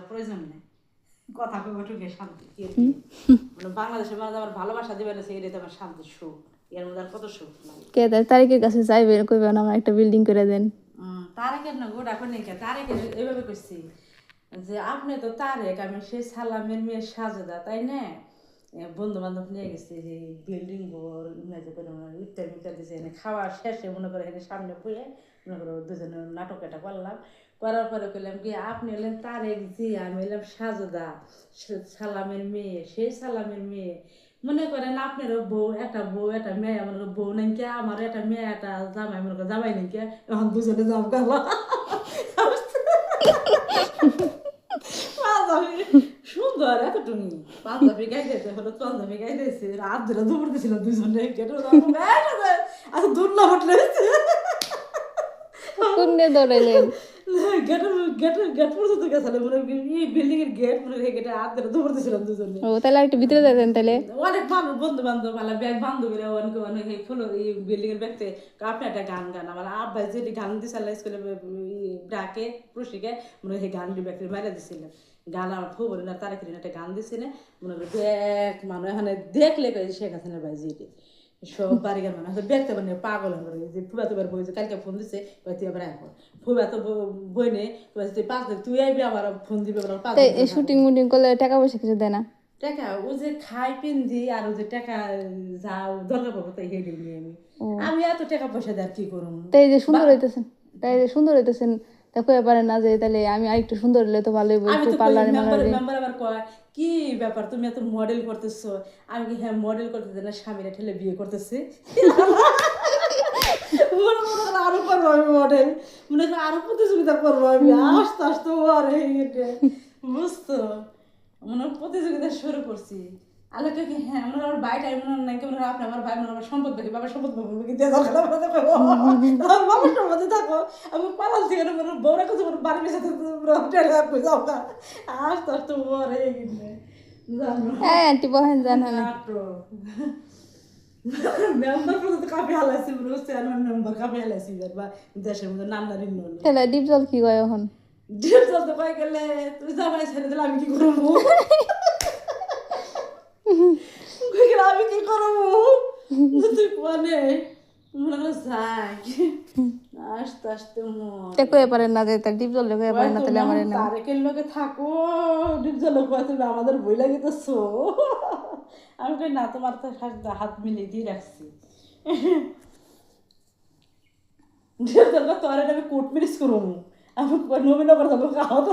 প্রয়োজন নেই কথা কইব টুকে শান্তি মানে বাংলাদেশে মানে আমার ভালোবাসা দিবে না সেই এটা আমার শান্তি সুখ এর মধ্যে আর কত সুখ লাগে কে তারিখের কাছে যাইবে কইবেন আমার একটা বিল্ডিং করে দেন। তারেকের না গোটা করে নিয়ে তারেকের এভাবে করছি যে আপনি তো তারেক আমি সেই সালামের মেয়ে সাজেদা তাই না বন্ধু বান্ধব নিয়ে গেছি যে বিল্ডিং ঘর ইফতার মিফতার দিয়েছে এনে খাওয়া শেষে মনে করে এনে সামনে পুয়ে মনে করো দুজনে নাটক এটা করলাম করার পরে কইলাম কি আপনি হলেন তারেক জি আমি হলাম সাজেদা সালামের মেয়ে সেই সালামের মেয়ে মনে করেন আপনারও বউ একটা মেয়ে মনে করো বউ নাই কে আমার একটা মেয়ে একটা জামাই মনে করো জামাই নাই কে এখন দুজনে যাও গেল সুন্দর এত তুমি পাঞ্জাবি গাইতেছে হলো পাঞ্জাবি গাইতেছে রাত ধরে দুপুর দিছিল দুজনে গেটো আচ্ছা দুর্লা হটলে কোনে দৌড়াইলেন গেট পর্যন্ত গেছিল মনে এই বিল্ডিং এর গেট মনে গেটে হাত ধরে দুপুর দিছিলাম দুজনে ও তাহলে একটু ভিতরে যাবেন তাহলে অনেক মানুষ বন্ধু বান্ধব আলা ব্যাগ বান্ধবীরা অনেক অনেক এই ফুল এই বিল্ডিং এর ব্যাগতে আপনি একটা গান গান আমার আব্বা যেটি গান দিছিল স্কুলে ডাকে প্রশিকে মনে এই গান ব্যাগটি মারা দিছিলেন গান আমার ফুবর না তারা কিনে একটা গান দিছিলে মনে করি ব্যাগ মানুষ এখানে দেখলে শেখ হাসিনার ভাই যেটি সব বাড়িঘর মানুষ দেখতে পারে পাগল হয়ে যে ফুবা তোবার বই কালকে ফোন দিছে তুই আবার এখন ফুবা তো বই নেই তুই পাঁচ তুই আইবি আমার ফোন দিবে শুটিং মুটিং করলে টাকা পয়সা কিছু দেয় না টাকা ও যে খাই পিন্দি আর ও যে টাকা যাও দরকার পড়বো তাই হেঁটে নিয়ে আমি এত টাকা পয়সা দিয়ে আর কি করুম তাই যে সুন্দর হইতেছেন তা কয়ে পারেন না যে তাহলে আমি আরেকটু সুন্দর হলে তো ভালোই বলতে পার্লারে মেম্বার আবার কয় কি ব্যাপার তুমি এত মডেল করতেছো আমি কি হ্যাঁ মডেল করতেছি না স্বামীরা ঠেলে বিয়ে করতেছি আরো করবো আমি মডেল মনে করি আরো প্রতিযোগিতা করবো আমি আস্তে আস্তে আর বুঝতো মনে প্রতিযোগিতা শুরু করছি আলোকে কি হ্যাঁ মনে আমার বাইটা মনে নাই কি মনে আপনি আমার ভাই মনে আমার সম্পদ দেখি বাবার সম্পদ পাবো কি দিয়ে দরকার বাবার সম্পদে থাকো আমি পালাল থেকে মনে বউরা কিছু বাড়ি বেসাতে যাও না আস্তে আস্তে মরে গেছে হ্যাঁ আন্টি বহেন জানা না মেম্বার পর্যন্ত কাপে হালাইছি মনে হচ্ছে আমার মেম্বার কাপে হালাইছি বা দেশের মধ্যে নান্নারি নয় তাহলে ডিপ জল কি কয় এখন ডিপ জল তো কয়ে গেলে তুই জামাই ছেড়ে দিলে আমি কি করবো আমি কি করবো তুই কোনে মনে করে যাই আস্তে আস্তে কয়ে পারেন না যে তার ডিপ জল কয়ে পারেন না তাহলে আমার না তারেকের লোকে থাকো ডিপ জল তুমি আমাদের বই লাগিতেছো আমি কই না তোমার তো হাত মিলিয়ে দিয়ে রাখছি ডিপ জল তোর আমি কোর্ট ম্যারেজ করবো আমি নবীনগর যাবো খাওয়া তো